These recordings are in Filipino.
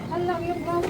Alam yung bang.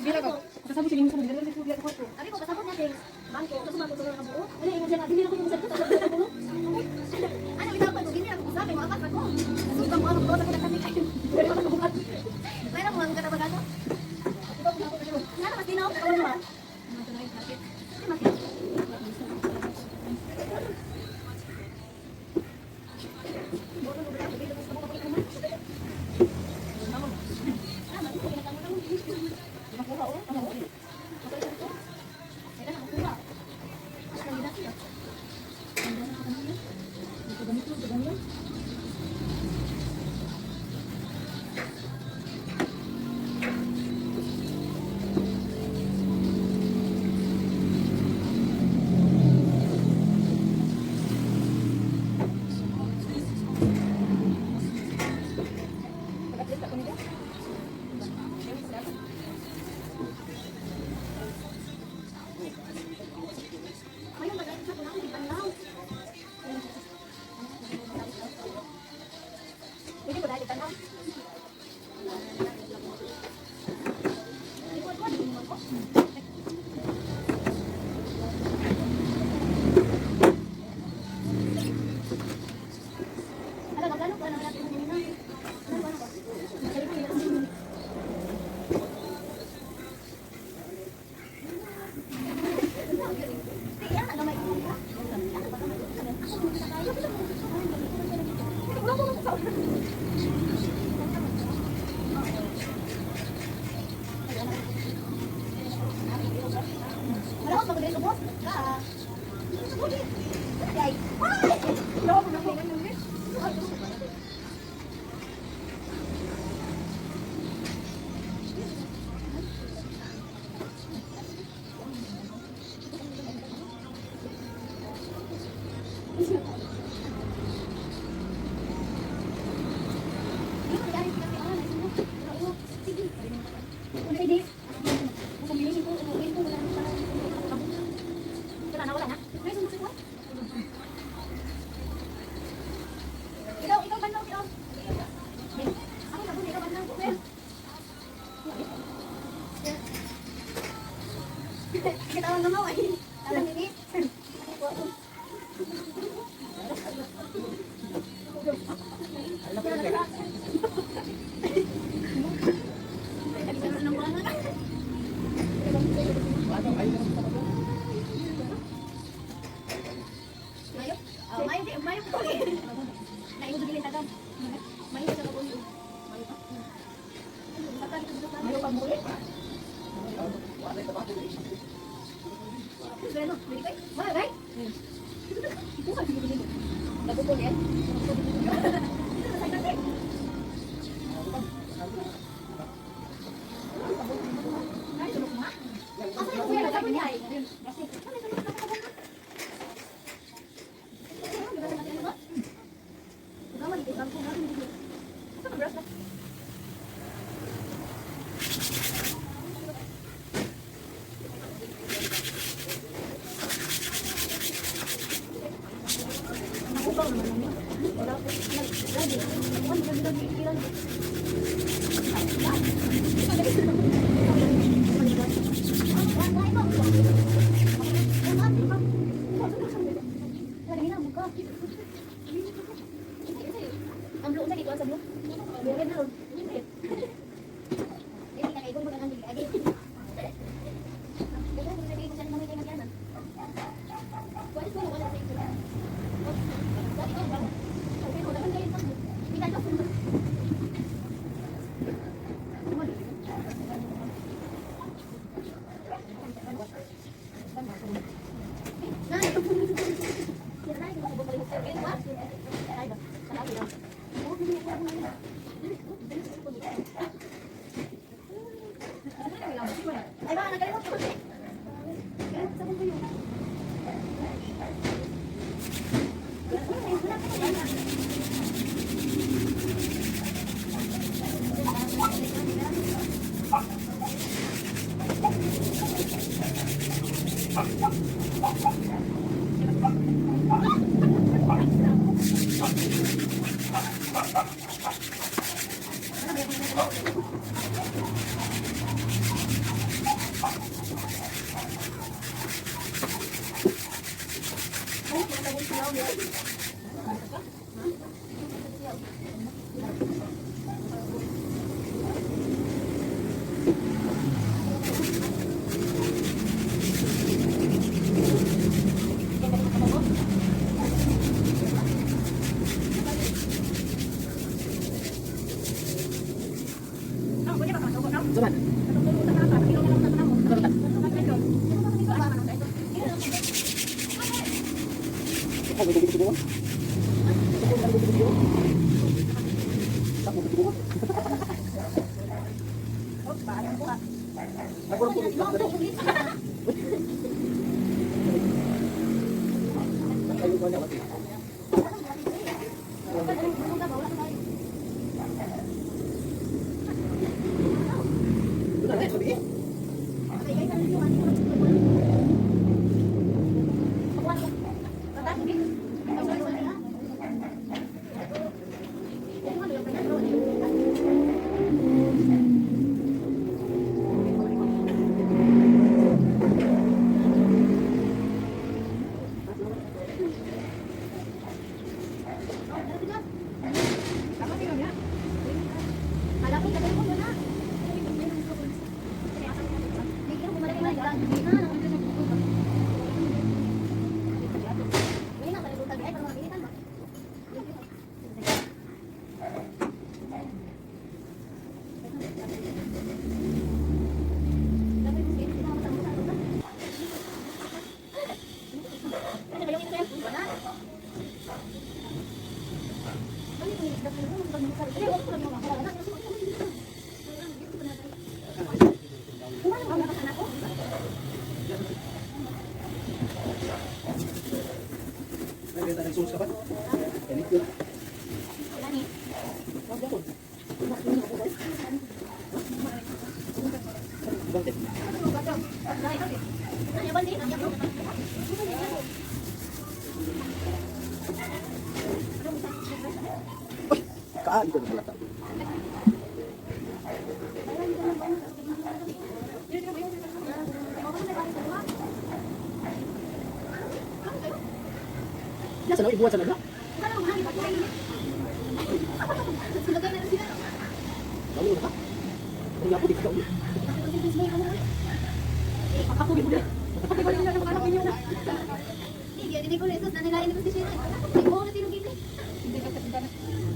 Bila ko, kasabot siya yung sa mga dalawa sa kuya ko. Abi ko kasabot niya kay bangko, kasi bangko ko na buo. Ano yung dyan, dili ko yung sa kuya sa buo. Ano itaw ko, dili ako sa akin, mga kasat ko. Suka mo ano ko sa kami kayo. Pero ako bukat. Mayroon mo ang katabagano. Nana mas dinaw, ako naman. Ikaw naman namin. Wala ko. Lagi. Lagi. Ang blue na dito sa blue. Meron na ron. Hindi na kayo kung bagang hindi lagi. Kaya kung nagay ko siya naman kayo magyanan. Pwede ko wala sa ito. Dati ko ba? Okay ko naman kayo sa blue. Hindi ka blue. Ay, baka nagalimot ko. Galimot sa mundo yun. Saban. Ay, may gusto ko. Kaan ko na balata. Sa no ibuhat sa nagla. Lalu ka. Kung nga po di ka ulit. Ako gid. Ako gid na mga anak niyo na. Hindi ko lesos na nagain ko si Shira. Hindi ko na tinugin. Hindi ka katindana.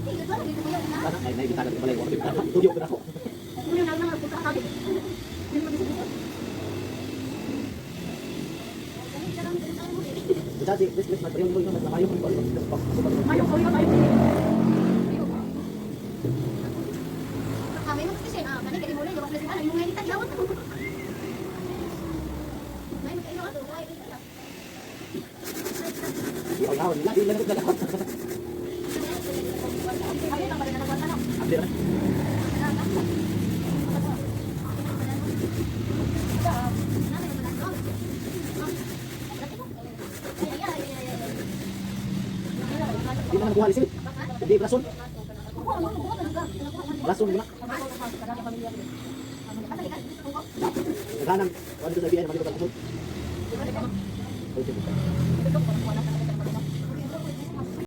Hindi ko dito ko na. Anak ay naibitagan ko balay ko. Tuyo ko na ako. Kuno na lang ako sabi. Hindi mo dito. Dati this material mo yung naglayo ko. Ayo ko ayo. Kami mo kasi na kanina di mo lang yung mga ano yung ngayon tayo. May magkano ato, ay. Yaw, lagi lang ko dapat. Ay, tama na naman ano. Abdir. Hindi na nakuha lisil. Hindi, brason. Kuha mo, kuha mo ka. Brason mo na. Naghanang, ano ito sa BI, naman ito ka kumot. Okay.